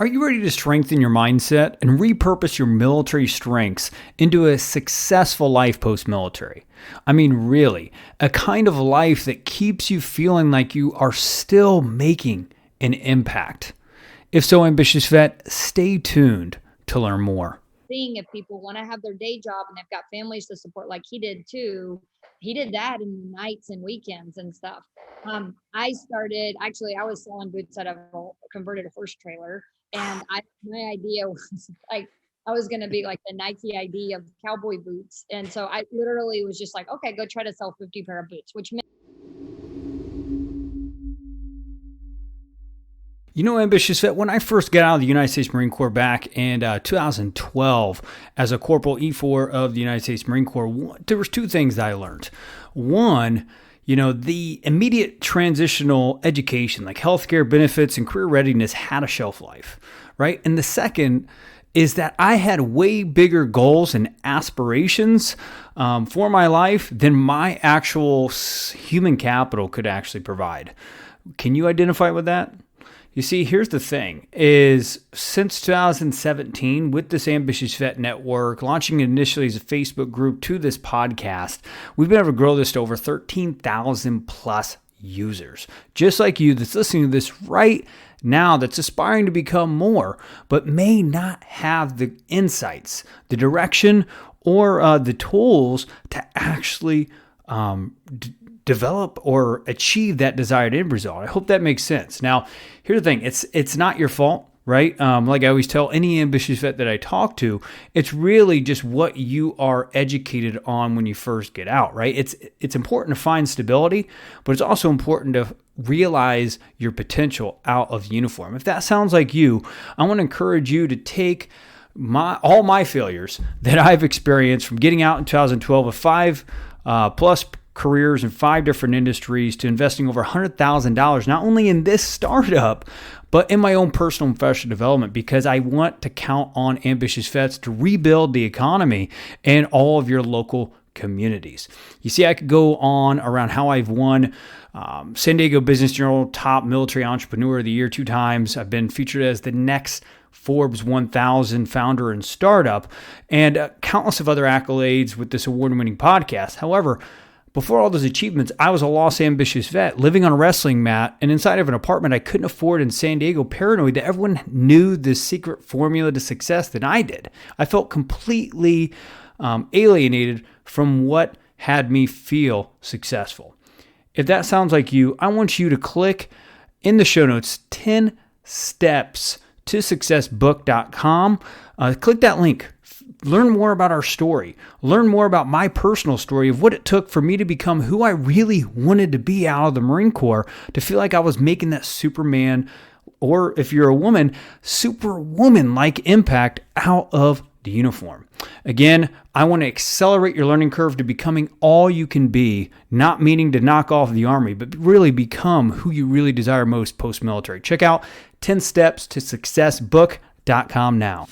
Are you ready to strengthen your mindset and repurpose your military strengths into a successful life post-military? I mean, really, a kind of life that keeps you feeling like you are still making an impact. If so, ambitious vet, stay tuned to learn more. If people want to have their day job and they've got families to support like he did too, he did that in the nights and weekends and stuff. I was selling boots out of a converted horse trailer, and my idea was like I was going to be like the Nike ID of cowboy boots. And so I literally was just like, okay, go try to sell 50 pair of boots, which meant You know, ambitious vet, when I first got out of the United States Marine Corps back in 2012 as a Corporal E4 of the United States Marine Corps, there was two things that I learned. One, the immediate transitional education, like healthcare benefits and career readiness, had a shelf life, right? And the second is that I had way bigger goals and aspirations for my life than my actual human capital could actually provide. Can you identify with that? You see, here's the thing, is since 2017, with this Ambitious Vet Network, launching initially as a Facebook group to this podcast, we've been able to grow this to over 13,000 plus users. Just like you that's listening to this right now, that's aspiring to become more, but may not have the insights, the direction, or the tools to actually develop or achieve that desired end result. I hope that makes sense. Now, here's the thing. It's not your fault, right? Like I always tell any ambitious vet that I talk to, it's really just what you are educated on when you first get out, right? It's important to find stability, but it's also important to realize your potential out of uniform. If that sounds like you, I want to encourage you to take all my failures that I've experienced from getting out in 2012 with 5 plus careers in 5 different industries to investing over $100,000, not only in this startup, but in my own personal and professional development, because I want to count on ambitious vets to rebuild the economy and all of your local communities. You see, I could go on around how I've won San Diego Business Journal Top Military Entrepreneur of the Year 2 times. I've been featured as the next Forbes 1000 founder and startup, and countless of other accolades with this award-winning podcast. However, before all those achievements, I was a lost ambitious vet living on a wrestling mat and inside of an apartment I couldn't afford in San Diego, paranoid that everyone knew the secret formula to success than I did. I felt completely alienated from what had me feel successful. If that sounds like you, I want you to click in the show notes 10 steps to successbook.com. Click that link. Learn more about our story. Learn more about my personal story of what it took for me to become who I really wanted to be out of the Marine Corps, to feel like I was making that Superman, or if you're a woman, Superwoman-like impact out of the uniform. Again, I want to accelerate your learning curve to becoming all you can be, not meaning to knock off the Army, but really become who you really desire most post-military. Check out 10 steps to successbook.com now.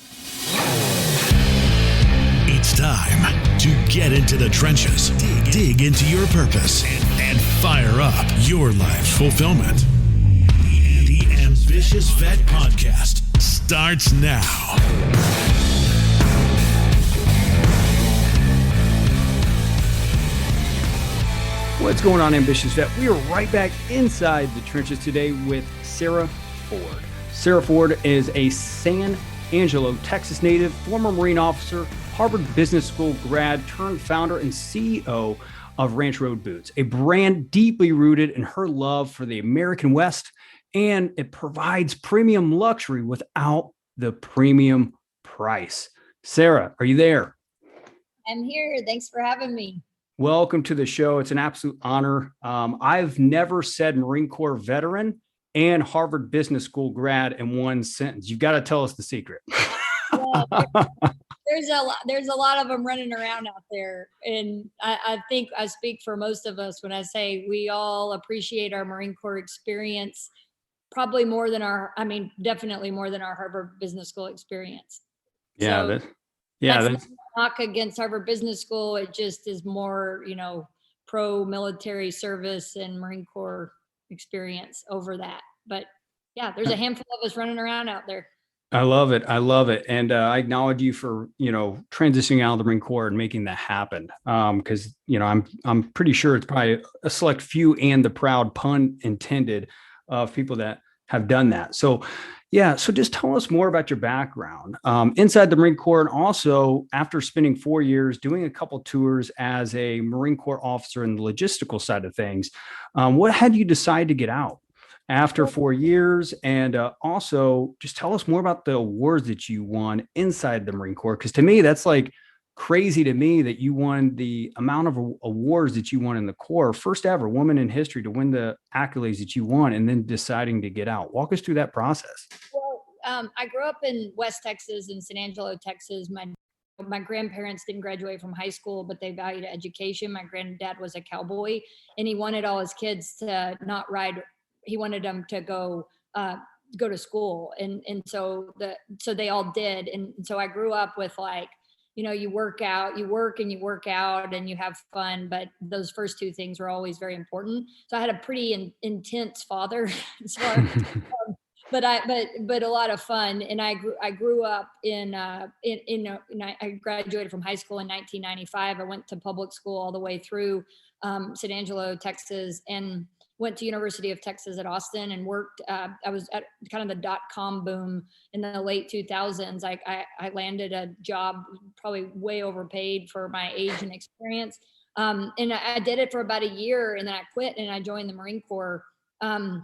It's time to get into the trenches, dig into your purpose, and fire up your life fulfillment. The Ambitious Vet Podcast starts now. What's going on, ambitious vet? We are right back inside the trenches today with Sarah Ford. Sarah Ford is a San Angelo, Texas native, former Marine officer, Harvard Business School grad turned founder and CEO of Ranch Road Boots, a brand deeply rooted in her love for the American West, and it provides premium luxury without the premium price. Sarah, are you there? I'm here. Thanks for having me. Welcome to the show. It's an absolute honor. I've never said Marine Corps veteran and Harvard Business School grad in one sentence. You've got to tell us the secret. Well, there's a lot of them running around out there. And I think I speak for most of us when I say we all appreciate our Marine Corps experience, probably definitely more than our Harvard Business School experience. Yeah. That's knock against Harvard Business School. It just is more, pro military service and Marine Corps experience over that. But yeah, there's a handful of us running around out there. I love it. I love it. And I acknowledge you for, transitioning out of the Marine Corps and making that happen. Cause I'm pretty sure it's probably a select few, and the proud, pun intended, of people that have done that. So yeah. So just tell us more about your background inside the Marine Corps. And also after spending 4 years doing a couple tours as a Marine Corps officer in the logistical side of things, what had you decide to get out after 4 years? And also, just tell us more about the awards that you won inside the Marine Corps. Because to me, that's like crazy to me that you won the amount of awards that you won in the Corps, first ever woman in history to win the accolades that you won, and then deciding to get out. Walk us through that process. Well, I grew up in West Texas, in San Angelo, Texas. My grandparents didn't graduate from high school, but they valued education. My granddad was a cowboy, and he wanted all his kids to not ride. He wanted them to go to school, and so they all did. And so I grew up with, like, you work out, you work and you work out and you have fun, but those first two things were always very important. So I had a pretty intense father as far but a lot of fun. And I grew up I graduated from high school in 1995. I went to public school all the way through San Angelo, Texas, and went to University of Texas at Austin and worked. I was at kind of the .com boom in the late 2000s. I landed a job probably way overpaid for my age and experience. And I did it for about a year, and then I quit and I joined the Marine Corps. So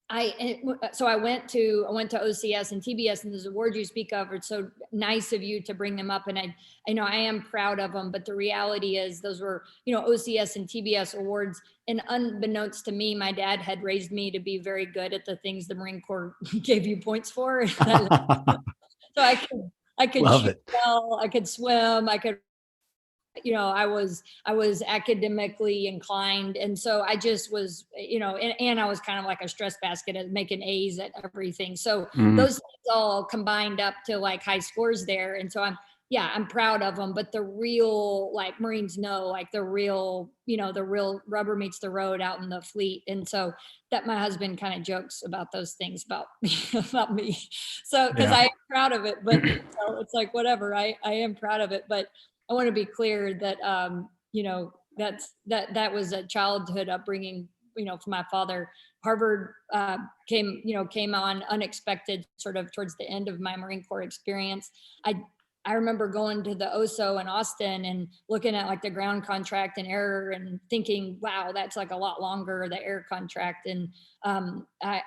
I went to OCS and TBS, and those awards you speak of, it's so nice of you to bring them up. And I am proud of them, but the reality is those were, OCS and TBS awards. And unbeknownst to me, my dad had raised me to be very good at the things the Marine Corps gave you points for. So I could Love shoot it. well, I could swim, I was academically inclined. And so I just was, and I was kind of like a stress basket at making A's at everything. So those things all combined up to like high scores there. And so I'm proud of them, but the real, like, Marines know, like, the real rubber meets the road out in the fleet. And so that my husband kind of jokes about those things about about me. So, cause I am proud of it, but it's like, whatever, I am proud of it, but I want to be clear that, that was a childhood upbringing, for my father. Harvard came on unexpected, sort of towards the end of my Marine Corps experience. I remember going to the OSO in Austin and looking at, like, the ground contract and air and thinking, wow, that's like a lot longer, the air contract. And I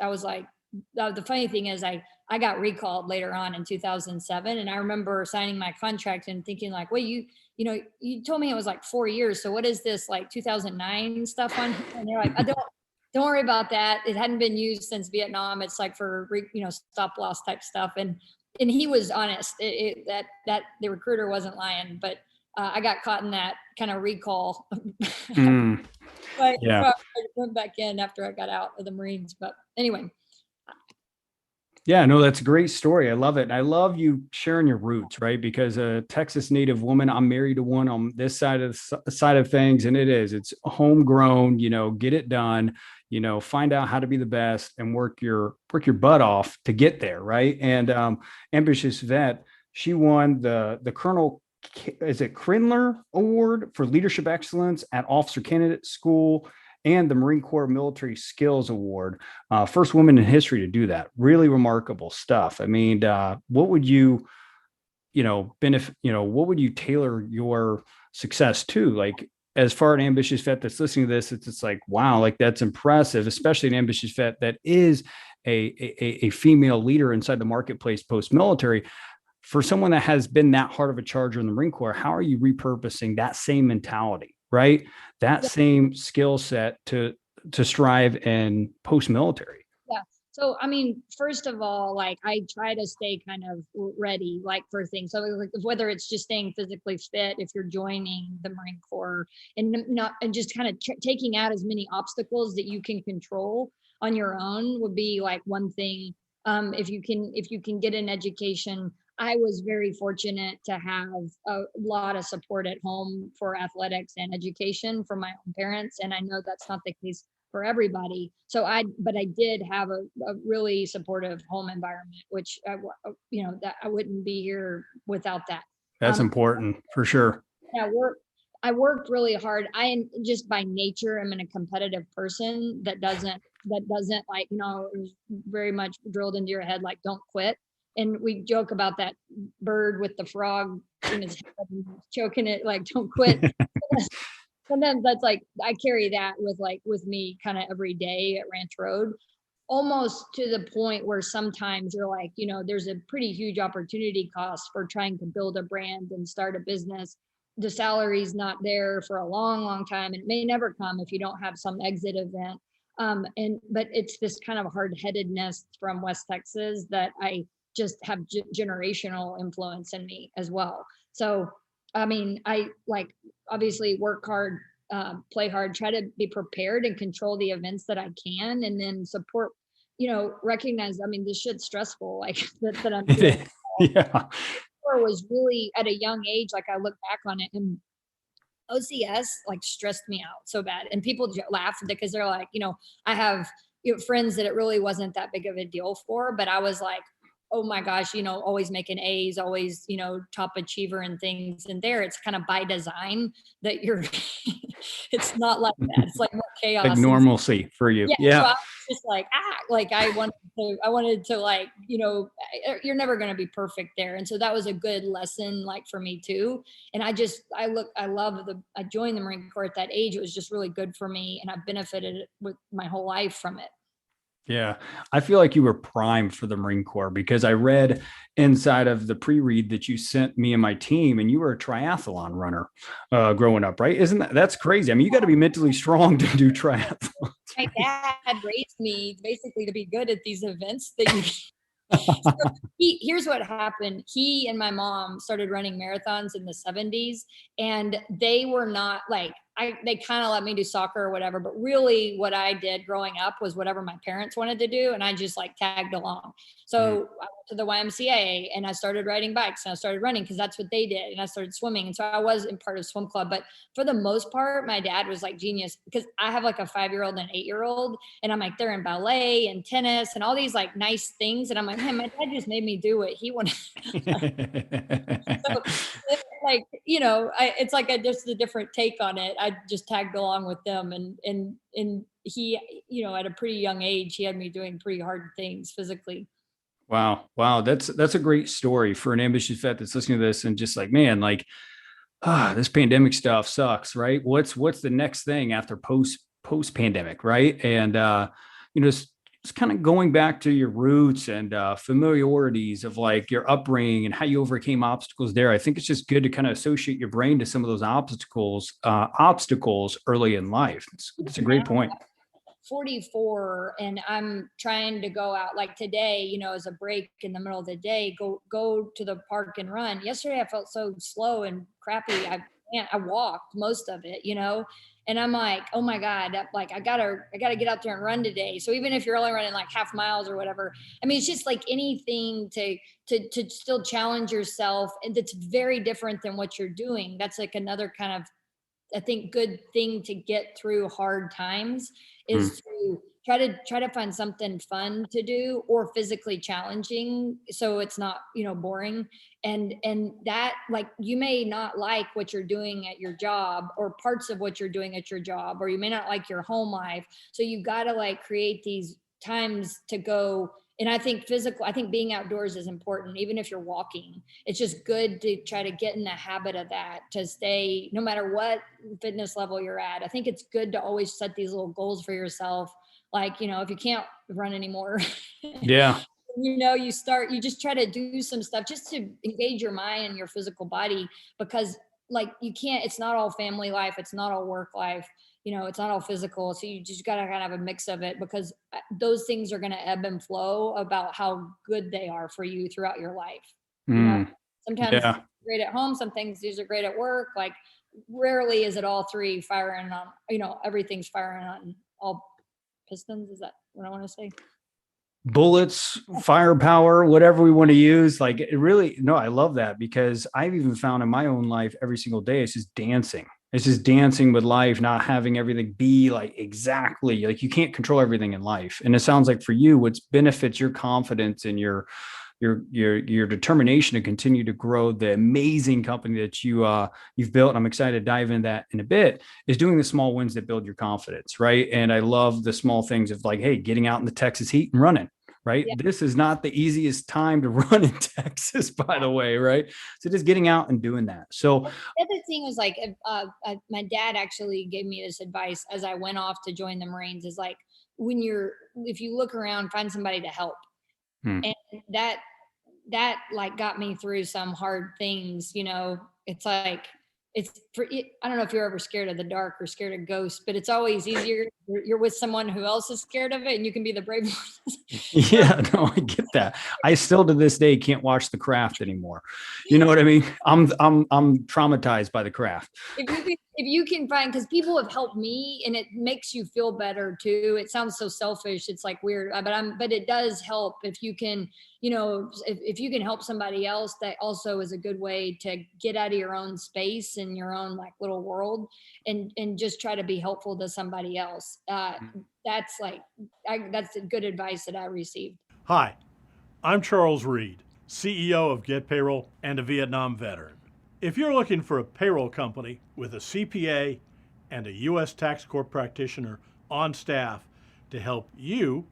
was like, the funny thing is I got recalled later on in 2007. And I remember signing my contract and thinking, like, wait, you told me it was like 4 years. So what is this, like, 2009 stuff on? And they're like, don't worry about that. It hadn't been used since Vietnam. It's like for, stop loss type stuff. And he was honest, that the recruiter wasn't lying, but I got caught in that kind of recall. But Yeah. I went back in after I got out of the Marines. But anyway. Yeah, no, that's a great story. I love it. And I love you sharing your roots, right? Because a Texas native woman, I'm married to one on this side of things. And it's homegrown, get it done, find out how to be the best and work your butt off to get there. Right. And Ambitious Vet, she won the Colonel, is it Krindler Award for Leadership Excellence at Officer Candidate School, and the Marine Corps Military Skills Award. First woman in history to do that. Really remarkable stuff. I mean, what would you, what would you tailor your success to? Like, as far as an ambitious vet that's listening to this, it's like, wow, like, that's impressive, especially an ambitious vet that is a female leader inside the marketplace post-military. For someone that has been that hard of a charger in the Marine Corps, how are you repurposing that same mentality, right? That same skill set to strive in post-military? Yeah. So, I mean, first of all, like, I try to stay kind of ready, like, for things. So, like, whether it's just staying physically fit, if you're joining the Marine Corps, and just kind of taking out as many obstacles that you can control on your own would be, like, one thing. If you can get an education. I was very fortunate to have a lot of support at home for athletics and education from my own parents. And I know that's not the case for everybody. So but I did have a really supportive home environment, which that I wouldn't be here without that. That's important for sure. Yeah, I worked really hard. I just by nature am a competitive person that doesn't like, it was very much drilled into your head, like, don't quit. And we joke about that bird with the frog in his head and choking it, like, don't quit. Sometimes that's like, I carry that with me kind of every day at Ranch Road, almost to the point where sometimes you're like, there's a pretty huge opportunity cost for trying to build a brand and start a business. The salary's not there for a long, long time, and it may never come if you don't have some exit event. But it's this kind of hard-headedness from West Texas that I just have generational influence in me as well. So, I mean, I obviously work hard, play hard, try to be prepared and control the events that I can, and then support, recognize, I mean, this shit's stressful, like that I'm doing. Yeah. Was really at a young age, like I look back on it, and OCS stressed me out so bad. And people laugh because they're like, I have friends that it really wasn't that big of a deal for, but I was like, oh my gosh, always making A's, always, top achiever and things. And there it's kind of by design that it's not like that. It's like more chaos. Like normalcy for you. Yeah. So I was just I wanted to you're never going to be perfect there. And so that was a good lesson, for me too. And I joined the Marine Corps at that age. It was just really good for me. And I've benefited with my whole life from it. Yeah. I feel like you were primed for the Marine Corps because I read inside of the pre-read that you sent me and my team, and you were a triathlon runner growing up, right? That's crazy. I mean, you got to be mentally strong to do triathlon. My dad raised me basically to be good at these events that you so here's what happened. He and my mom started running marathons in the 70s, and they were not they kind of let me do soccer or whatever, but really what I did growing up was whatever my parents wanted to do. And I just tagged along. So I went to the YMCA and I started riding bikes and I started running because that's what they did. And I started swimming. And so I was in part of swim club, but for the most part, my dad was genius because I have a 5-year-old and an 8-year-old, and I'm they're in ballet and tennis and all these nice things. And I'm like, man, my dad just made me do what he wanted. So, it's just a different take on it. I just tagged along with them, and he, at a pretty young age, he had me doing pretty hard things physically. Wow. That's a great story for an ambitious vet that's listening to this and just man, this pandemic stuff sucks, right? What's the next thing after post pandemic, right? And it's kind of going back to your roots and familiarities of your upbringing and how you overcame obstacles there. I think it's just good to kind of associate your brain to some of those obstacles early in life. It's a great point. 44 and I'm trying to go out today, as a break in the middle of the day, go to the park and run. Yesterday I felt so slow and crappy. I walked most of it, and I'm like, oh my God, I gotta get out there and run today. So even if you're only running half miles or whatever, I mean, it's just anything to still challenge yourself. And it's very different than what you're doing. That's another kind of, I think, good thing to get through hard times is to try to find something fun to do or physically challenging, so it's not boring. And that you may not like what you're doing at your job or parts of what you're doing at your job, or you may not like your home life, so you got to create these times to go. And I think being outdoors is important. Even if you're walking, it's just good to try to get in the habit of that, to stay, no matter what fitness level you're at. I think it's good to always set these little goals for yourself. If you can't run anymore, yeah, you just try to do some stuff just to engage your mind and your physical body, because you can't, it's not all family life. It's not all work life. It's not all physical. So you just got to kind of have a mix of it, because those things are going to ebb and flow about how good they are for you throughout your life. Sometimes they're great at home. Some things these are great at work. Rarely is it all three firing on, everything's firing on all pistons. Is that what I want to say? Bullets, firepower, whatever we want to use. I love that, because I've even found in my own life every single day, it's just dancing. It's just dancing with life, not having everything be like exactly like you can't control everything in life. And it sounds like for you, what benefits your confidence and your determination to continue to grow the amazing company that you've built. And I'm excited to dive into that in a bit, is doing the small wins that build your confidence, right? And I love the small things of like, hey, getting out in the Texas heat and running. Right. Yeah. This is not the easiest time to run in Texas, by the way. Right. So just getting out and doing that. So The other thing was like, my dad actually gave me this advice as I went off to join the Marines, is like, if you look around, find somebody to help. And that like got me through some hard things. It's like, I don't know if you're ever scared of the dark or scared of ghosts, but it's always easier. You're with someone who else is scared of it, and you can be the brave one. Yeah, no, I get that. I still to this day can't watch The Craft anymore. You know what I mean? I'm traumatized by The Craft. If you can find, because people have helped me, and it makes you feel better too. It sounds so selfish. It's like weird, but it does help if you can, if you can help somebody else. That also is a good way to get out of your own space and your own like little world, and just try to be helpful to somebody else. That's that's good advice that I received. Hi, I'm Charles Reed, CEO of Get Payroll and a Vietnam veteran. If you're looking for a payroll company with a CPA and a U.S. Tax Corp practitioner on staff to help you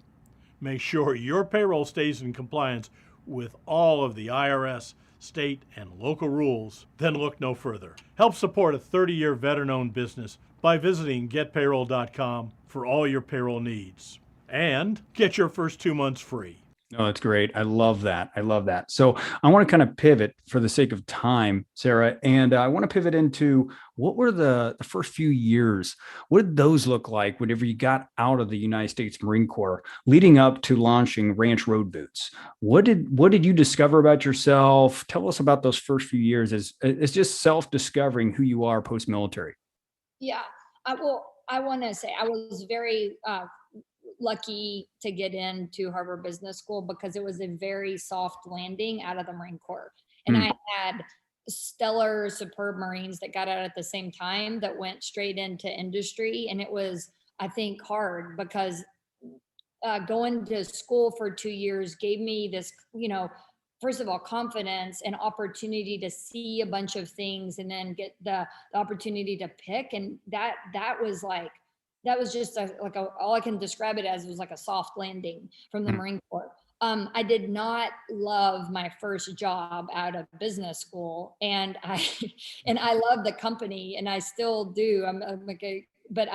make sure your payroll stays in compliance with all of the IRS, state, and local rules, then look no further. Help support a 30-year veteran-owned business by visiting getpayroll.com for all your payroll needs. And get your first 2 months free. Oh, that's great. I love that. I love that. So I want to kind of pivot for the sake of time, Sarah, and I want to pivot into what were the first few years? What did those look like whenever you got out of the United States Marine Corps, leading up to launching Ranch Road Boots? What did you discover about yourself? Tell us about those first few years as just self-discovering who you are post-military. Yeah. I want to say I was very lucky to get into Harvard Business School because it was a very soft landing out of the Marine Corps. And I had stellar, superb Marines that got out at the same time that went straight into industry. And it was, I think, hard because going to school for 2 years gave me this, first of all, confidence and opportunity to see a bunch of things and then get the opportunity to pick. And that was just all I can describe it as was like a soft landing from the Marine Corps. I did not love my first job out of business school, and I love the company, and I still do. But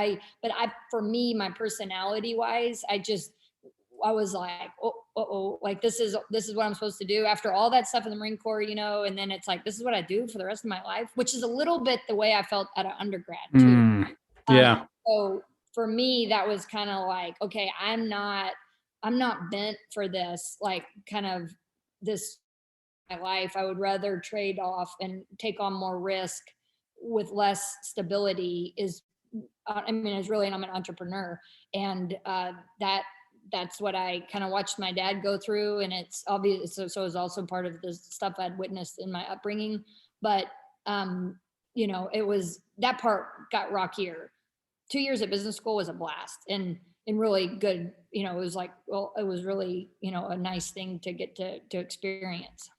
for me, my personality wise, I was like, like this is what I'm supposed to do after all that stuff in the Marine Corps, and then it's like, this is what I do for the rest of my life, which is a little bit the way I felt at an undergrad too. Yeah. So for me, that was kind of like, okay, I'm not bent for this, like kind of this my life. I would rather trade off and take on more risk with less stability it's really, and I'm an entrepreneur, and that's what I kind of watched my dad go through. And it's obvious. So it's also part of the stuff I'd witnessed in my upbringing, but it was, that part got rockier. 2 years at business school was a blast and really good. It was like, it was really, a nice thing to get to experience.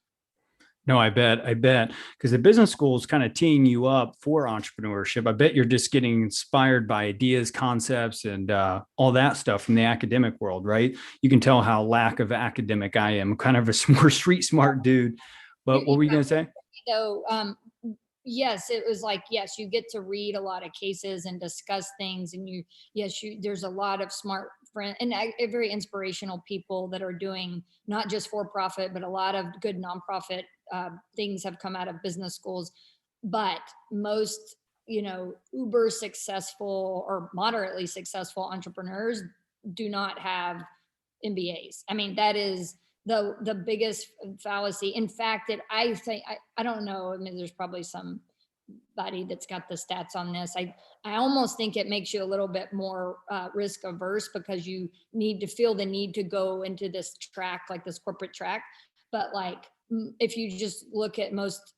No, I bet. Because the business school is kind of teeing you up for entrepreneurship. I bet you're just getting inspired by ideas, concepts, and all that stuff from the academic world, right? You can tell how lack of academic I am. I'm kind of a more street smart dude. But what were you going to say? Yes, it was like, yes, you get to read a lot of cases and discuss things. And there's a lot of smart friends and very inspirational people that are doing not just for profit, but a lot of good nonprofit things have come out of business schools. But most, uber successful or moderately successful entrepreneurs do not have MBAs. I mean, that is the biggest fallacy. In fact, I think, I don't know. I mean, there's probably somebody that's got the stats on this. I almost think it makes you a little bit more risk averse because you need to feel the need to go into this track, like this corporate track. But like if you just look at most,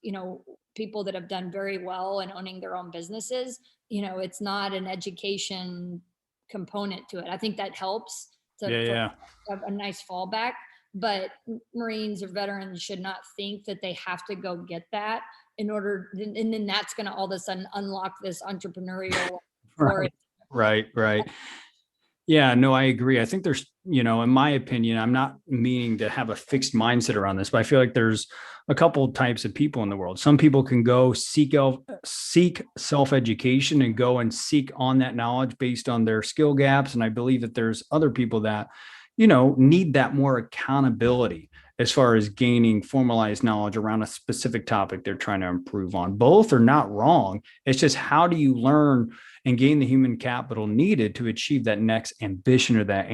people that have done very well in owning their own businesses, it's not an education component to it. I think that helps for Yeah. a nice fallback, but Marines or veterans should not think that they have to go get that in order, and then that's going to all of a sudden unlock this entrepreneurial flourish. Right. Yeah, no, I agree. I think there's, in my opinion, I'm not meaning to have a fixed mindset around this, but I feel like there's a couple of types of people in the world. Some people can go seek self-education and go and seek on that knowledge based on their skill gaps. And I believe that there's other people that, need that more accountability as far as gaining formalized knowledge around a specific topic they're trying to improve on. Both are not wrong. It's just, how do you learn and gain the human capital needed to achieve that next ambition or that,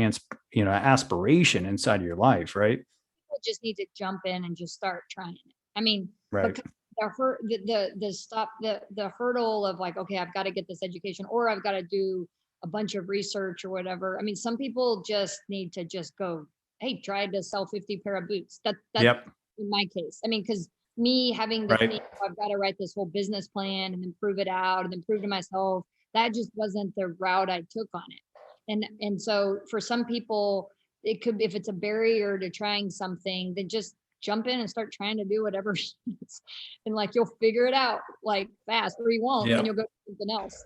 aspiration inside of your life, right? People just need to jump in and just start trying it. I mean, Right. because the hurdle of like, okay, I've got to get this education, or I've got to do a bunch of research or whatever. I mean, some people just need to just go, hey, try to sell 50 pair of boots. That's Yep. in my case. I mean, because me having the Right. thing, I've got to write this whole business plan and then prove it out and then prove to myself, that just wasn't the route I took on it. And so for some people, it could, if it's a barrier to trying something, then just jump in and start trying to do whatever it is. And like, you'll figure it out like fast, or you won't, Yep. and you'll go do something else.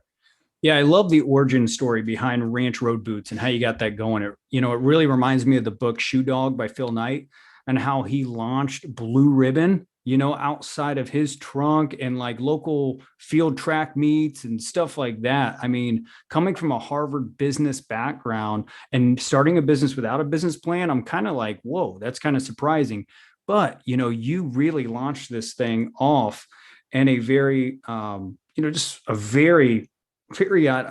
Yeah, I love the origin story behind Ranch Road Boots and how you got that going. It really reminds me of the book Shoe Dog by Phil Knight, and how he launched Blue Ribbon, outside of his trunk and like local field track meets and stuff like that. I mean, coming from a Harvard business background and starting a business without a business plan, I'm kind of like, whoa, that's kind of surprising. But, you really launched this thing off in a very, just a very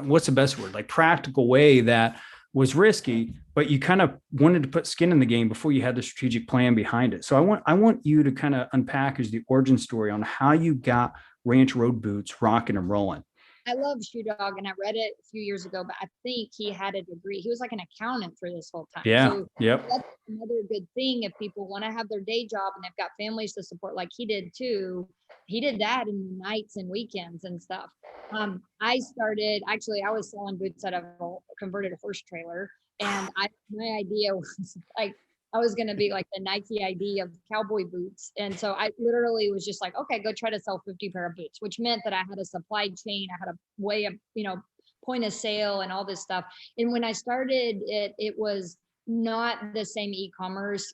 what's the best word, like practical way that was risky, but you kind of wanted to put skin in the game before you had the strategic plan behind it. So I want you to kind of unpackage the origin story on how you got Ranch Road Boots rocking and rolling. I love Shoe Dog, and I read it a few years ago, but I think he had a degree. He was like an accountant for this whole time. Yeah. So Yep. that's another good thing if people want to have their day job and they've got families to support, like he did too. He did that in nights and weekends and stuff. I was selling boots out of a converted horse trailer, and my idea was like, I was going to be like the Nike ID of cowboy boots. And so I literally was just like, okay, go try to sell 50 pair of boots, which meant that I had a supply chain. I had a way of, point of sale and all this stuff. And when I started it was not the same e-commerce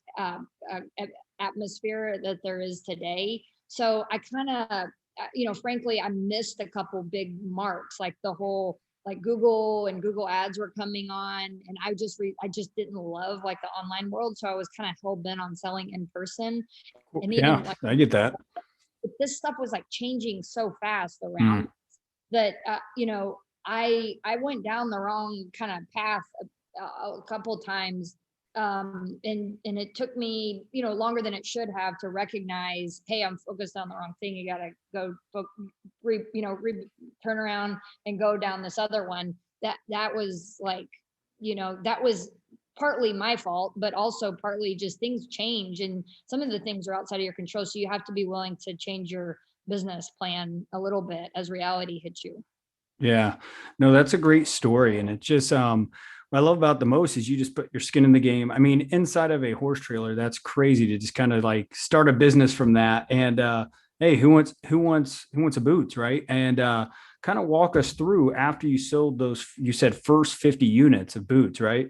atmosphere that there is today. So I kind of, frankly, I missed a couple big marks, like the whole, like Google and Google ads were coming on, and I just didn't love like the online world. So I was kind of hell bent on selling in person. And even like, I get that. this stuff was like changing so fast around that, I went down the wrong kind of path a couple times. And it took me, longer than it should have to recognize, hey, I'm focused on the wrong thing. You got to go, turn around and go down this other one. That was like, that was partly my fault, but also partly just things change, and some of the things are outside of your control. So you have to be willing to change your business plan a little bit as reality hits you. Yeah, no, that's a great story. And it's just, what I love about the most is you just put your skin in the game. I mean, inside of a horse trailer, that's crazy to just kind of like start a business from that. And, hey, who wants a boots, right? And, kind of walk us through after you sold those, you said first 50 units of boots, right?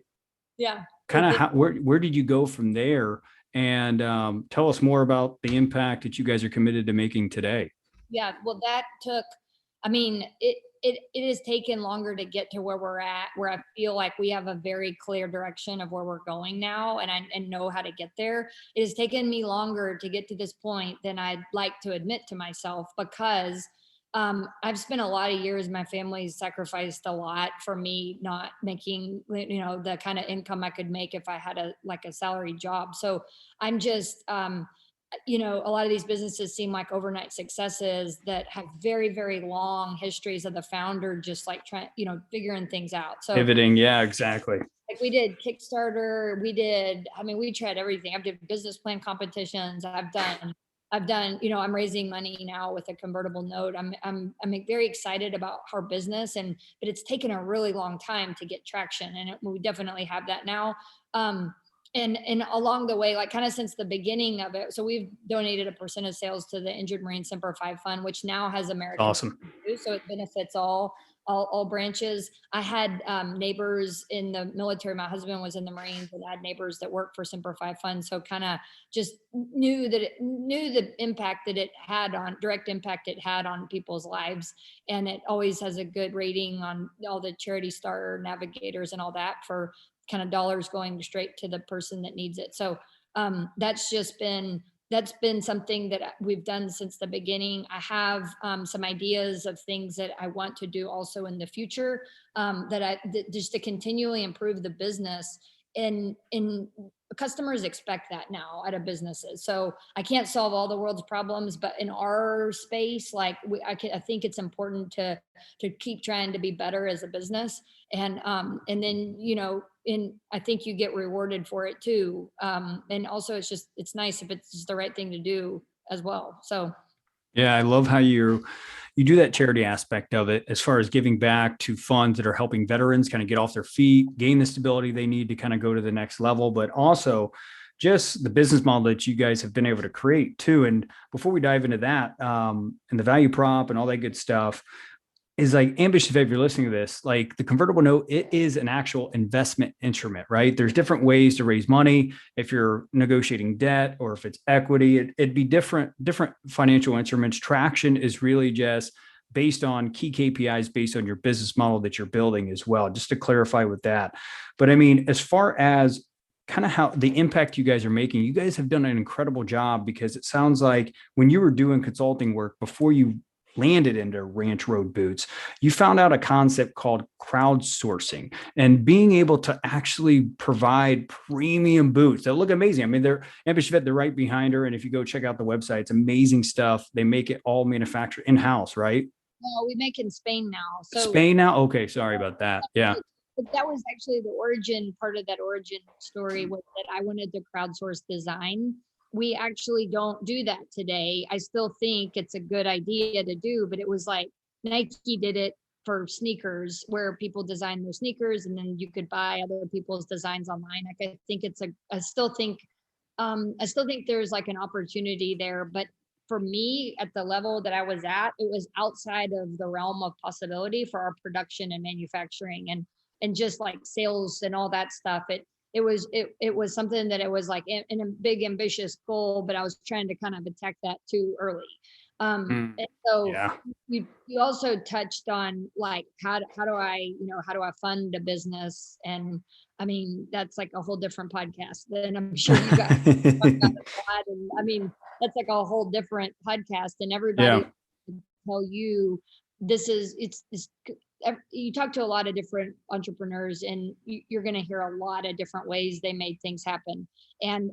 Yeah. Kind of where did you go from there? And, tell us more about the impact that you guys are committed to making today. Yeah. Well, that took, it has taken longer to get to where we're at, where I feel like we have a very clear direction of where we're going now, and know how to get there. It has taken me longer to get to this point than I'd like to admit to myself, because I've spent a lot of years, my family's sacrificed a lot for me not making, the kind of income I could make if I had a salary job. So I'm just, you know, a lot of these businesses seem like overnight successes that have very, very long histories of the founder just like trying, you know, figuring things out. So Pivoting. Yeah, exactly. like we did Kickstarter, we tried everything. I've did business plan competitions. I've done, you know, I'm raising money now with a convertible note. I'm very excited about our business, but it's taken a really long time to get traction, and we definitely have that now. And along the way, like kind of since the beginning of it, so we've donated 1% of sales to the Injured Marine Semper Fi Fund, which now has American. Awesome. So it benefits all branches. I had neighbors in the military. My husband was in the Marines, and I had neighbors that worked for Semper Fi Fund. So kind of just knew the impact that it had direct impact it had on people's lives. And it always has a good rating on all the Charity Star navigators and all that for kind of dollars going straight to the person that needs it. So that's been something that we've done since the beginning. I have some ideas of things that I want to do also in the future, just to continually improve the business. And customers expect that now out of businesses. So I can't solve all the world's problems, but in our space, like I think it's important to keep trying to be better as a business. And then, you know, I think you get rewarded for it too. And also it's nice if it's just the right thing to do as well. So. Yeah, I love how you do that charity aspect of it, as far as giving back to funds that are helping veterans kind of get off their feet, gain the stability they need to kind of go to the next level, but also just the business model that you guys have been able to create too. And before we dive into that, and the value prop and all that good stuff, is like ambitious, if you're listening to this, like the convertible note, it is an actual investment instrument, right? There's different ways to raise money. If you're negotiating debt or if it's equity, it'd be different financial instruments. Traction is really just based on key KPIs, based on your business model that you're building as well, just to clarify with that. But I mean, as far as kind of how the impact you guys are making, you guys have done an incredible job, because it sounds like when you were doing consulting work before you landed into Ranch Road Boots, you found out a concept called crowdsourcing and being able to actually provide premium boots that look amazing. I mean, they're ambitious vet, they're right behind her. And if you go check out the website, it's amazing stuff. They make it all manufactured in-house, right? No, we make in Spain now. So Spain now? Okay. Sorry about that. Yeah. But that was actually part of that origin story was that I wanted to crowdsource design. We actually don't do that today. I still think it's a good idea to do, but it was like Nike did it for sneakers, where people design their sneakers and then you could buy other people's designs online. Like I still think there's like an opportunity there, but for me at the level that I was at, it was outside of the realm of possibility for our production and manufacturing and just like sales and all that stuff. It was something that it was like in a big ambitious goal, but I was trying to kind of attack that too early. And so Yeah. you also touched on like how do I fund a business? And I mean, that's like a whole different podcast. Then I'm sure you guys talk about it a lot. And I mean, that's like a whole different podcast, and everybody will tell you you talk to a lot of different entrepreneurs, and you're going to hear a lot of different ways they made things happen. And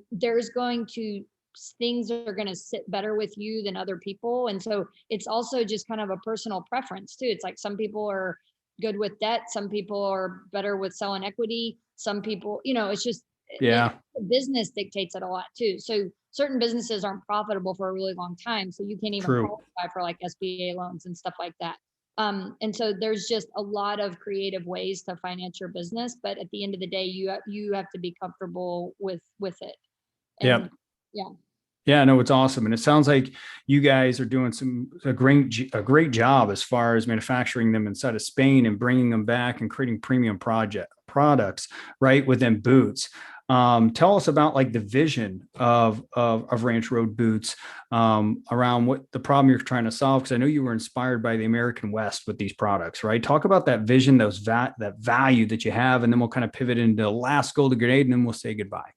things are going to sit better with you than other people. And so it's also just kind of a personal preference too. It's like some people are good with debt. Some people are better with selling equity. Some people, it's just, the business dictates it a lot too. So certain businesses aren't profitable for a really long time. So you can't even qualify for like SBA loans and stuff like that. And so there's just a lot of creative ways to finance your business, but at the end of the day, you have to be comfortable with it. And, Yeah, no, it's awesome. And it sounds like you guys are doing a great job as far as manufacturing them inside of Spain and bringing them back and creating premium products right within boots. Tell us about like the vision of Ranch Road Boots around what the problem you're trying to solve. Because I know you were inspired by the American West with these products, right? Talk about that vision, that value that you have, and then we'll kind of pivot into the last golden grenade, and then we'll say goodbye.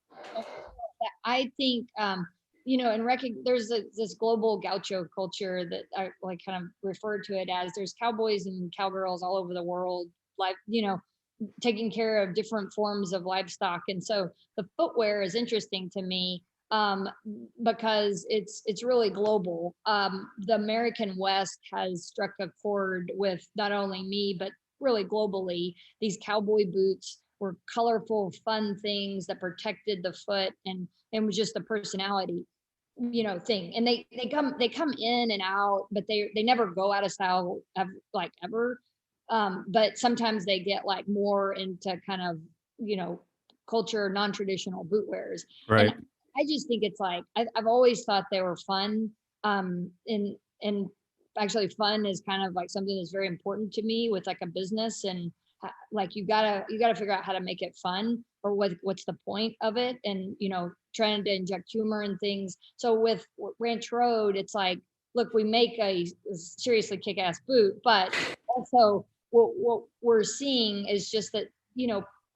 I think, there's this global gaucho culture that I like kind of refer to it as. There's cowboys and cowgirls all over the world, like, taking care of different forms of livestock. And so the footwear is interesting to me. because it's really global. The American West has struck a chord with not only me, but really globally. These cowboy boots were colorful, fun things that protected the foot and was just a personality, thing. And they come in and out, but they never go out of style ever. But sometimes they get like more into kind of, culture, non-traditional boot wearers. And Right. I just think it's like, I've always thought they were fun. And actually fun is kind of like something that's very important to me with like a business. And like, you gotta figure out how to make it fun, or what's the point of it. And, trying to inject humor and things. So with Ranch Road, it's like, look, we make a seriously kick-ass boot, but also what we're seeing is just that,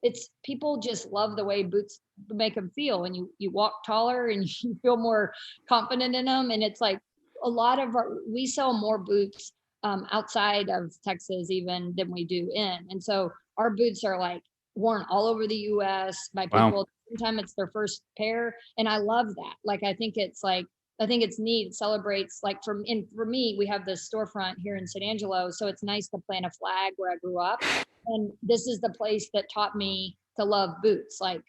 it's people just love the way boots make them feel, and you walk taller and you feel more confident in them. And it's like a lot of we sell more boots outside of Texas even than we do in. And so our boots are like worn all over the US by people. Wow. Sometimes it's their first pair. And I love that. Like, I think it's neat. It celebrates, like, for me, we have this storefront here in San Angelo. So it's nice to plant a flag where I grew up. And this is the place that taught me to love boots. Like,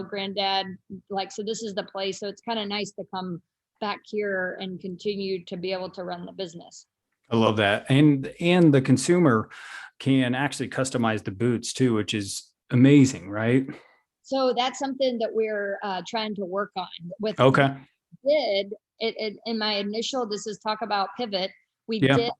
granddad, like, so this is the place. So it's kind of nice to come back here and continue to be able to run the business. I love that. And the consumer can actually customize the boots too, which is amazing, right? So that's something that we're trying to work on with. Okay. Did it in my initial, this is talk about pivot. We Yeah. did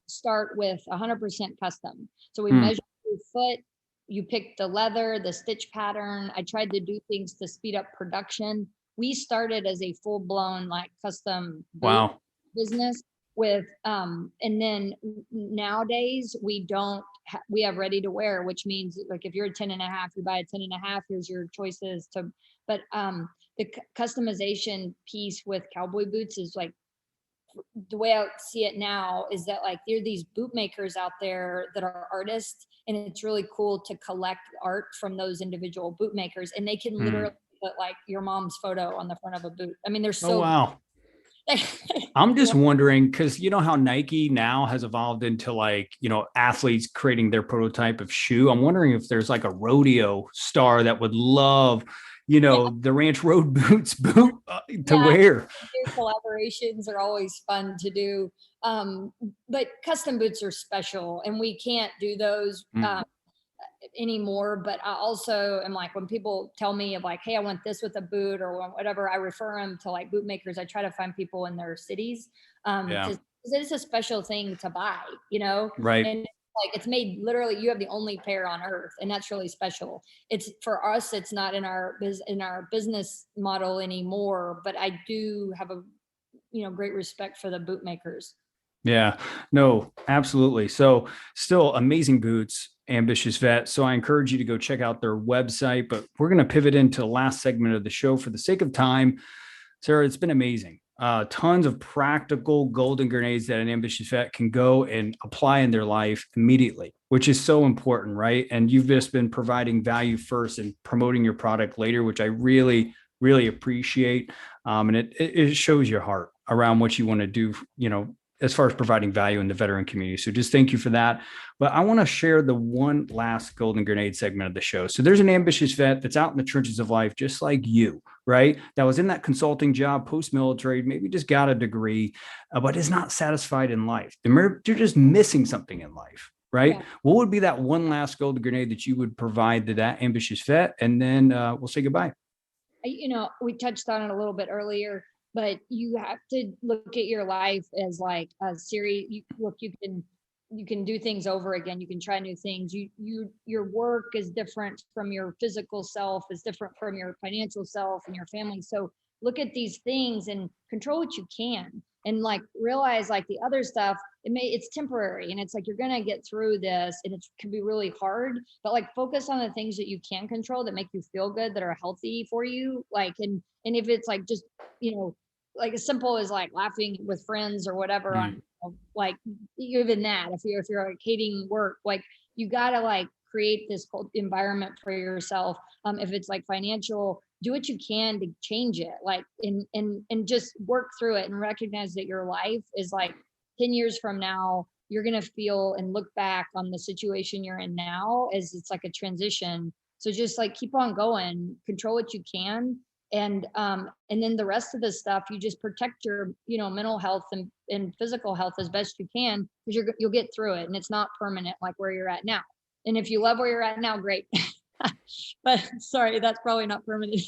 start with 100% custom. So we measured your foot, you picked the leather, the stitch pattern. I tried to do things to speed up production. We started as a full blown like custom boot business with, and then nowadays we don't, we have ready to wear, which means like if you're a 10 and a half, you buy a 10 and a half, here's your choices to, but the customization piece with cowboy boots is like, the way I see it now is that like there are these boot makers out there that are artists, and it's really cool to collect art from those individual boot makers, and they can literally put like your mom's photo on the front of a boot. I mean, they're so Oh, wow. I'm just wondering, because you know how Nike now has evolved into like, athletes creating their prototype of shoe. I'm wondering if there's like a rodeo star that would love, the Ranch Road boots boot to wear. Collaborations are always fun to do. But custom boots are special, and we can't do those anymore. But I also am like, when people tell me of like, hey, I want this with a boot or whatever, I refer them to like boot makers. I try to find people in their cities because it's a special thing to buy, Right. And like it's made literally, you have the only pair on earth, and that's really special. It's for us, it's not in our business model anymore, but I do have a great respect for the boot makers. Yeah, no, absolutely. So still amazing boots, Ambitious Vet. So I encourage you to go check out their website, but we're going to pivot into the last segment of the show for the sake of time. Sarah, it's been amazing. Tons of practical golden grenades that an ambitious vet can go and apply in their life immediately, which is so important, right? And you've just been providing value first and promoting your product later, which I really, really appreciate. And it shows your heart around what you want to do, as far as providing value in the veteran community. So just thank you for that. But I want to share the one last golden grenade segment of the show. So there's an ambitious vet that's out in the trenches of life, just like you, right? That was in that consulting job, post-military, maybe just got a degree, but is not satisfied in life. They're just missing something in life, right? Yeah. What would be that one last golden grenade that you would provide to that ambitious vet? And then we'll say goodbye. We touched on it a little bit earlier, but you have to look at your life as like a series. You can do things over again. You can try new things. Your work is different from your physical self, is different from your financial self and your family. So look at these things and control what you can, and like realize like the other stuff, it's temporary, and it's like, you're going to get through this, and it can be really hard, but like focus on the things that you can control that make you feel good, that are healthy for you. Like, and if it's like, just, like as simple as like laughing with friends or whatever on like even that, if you're like hating work, like you gotta like create this environment for yourself. If it's like financial, do what you can to change it, like, and just work through it and recognize that your life is like 10 years from now, you're going to feel and look back on the situation you're in now as it's like a transition. So just like keep on going, control what you can. And then the rest of the stuff, you just protect your, mental health and physical health as best you can, because you'll get through it, and it's not permanent like where you're at now. And if you love where you're at now, great. But sorry, that's probably not permanent.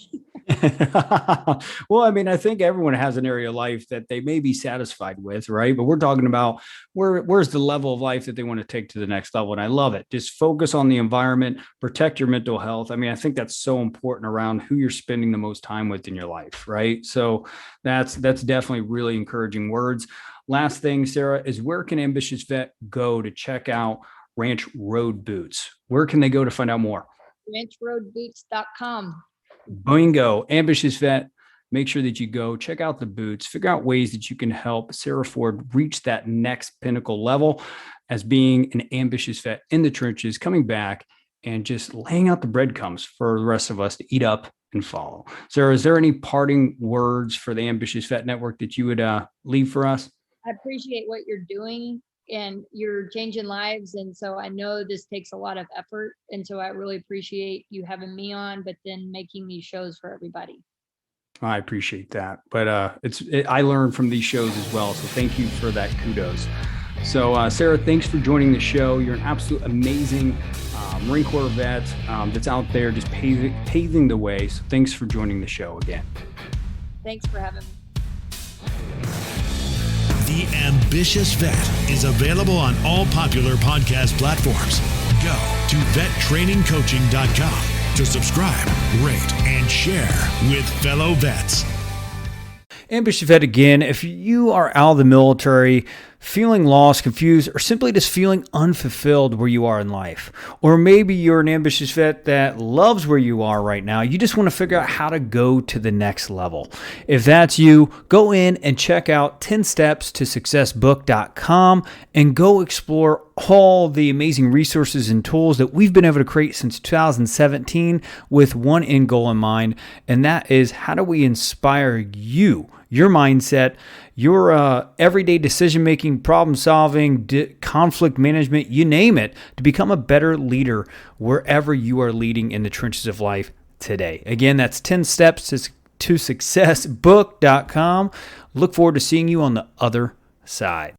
Well, I mean, I think everyone has an area of life that they may be satisfied with, right? But we're talking about where's the level of life that they want to take to the next level. And I love it. Just focus on the environment, protect your mental health. I mean, I think that's so important around who you're spending the most time with in your life, right? So that's definitely really encouraging words. Last thing, Sarah, is where can Ambitious Vet go to check out Ranch Road Boots? Where can they go to find out more? ranchroadboots.com. Bingo. Ambitious Vet. Make sure that you go check out the boots, figure out ways that you can help Sarah Ford reach that next pinnacle level as being an ambitious vet in the trenches, coming back and just laying out the breadcrumbs for the rest of us to eat up and follow. Sarah, is there any parting words for the Ambitious Vet Network that you would leave for us? I appreciate what you're doing, and you're changing lives. And so I know this takes a lot of effort. And so I really appreciate you having me on, but then making these shows for everybody. I appreciate that. But I learned from these shows as well. So thank you for that kudos. So Sarah, thanks for joining the show. You're an absolute amazing Marine Corps vet that's out there just paving the way. So thanks for joining the show again. Thanks for having me. The Ambitious Vet is available on all popular podcast platforms. Go to vettrainingcoaching.com to subscribe, rate, and share with fellow vets. Ambitious Vet again, if you are out of the military, feeling lost, confused, or simply just feeling unfulfilled where you are in life, or maybe you're an ambitious vet that loves where you are right now, you just want to figure out how to go to the next level. If that's you, go in and check out 10stepstosuccessbook.com and go explore all the amazing resources and tools that we've been able to create since 2017 with one end goal in mind, and that is how do we inspire you, your mindset, your everyday decision-making, problem-solving, conflict management, you name it, to become a better leader wherever you are leading in the trenches of life today. Again, that's 10stepstosuccessbook.com. Look forward to seeing you on the other side.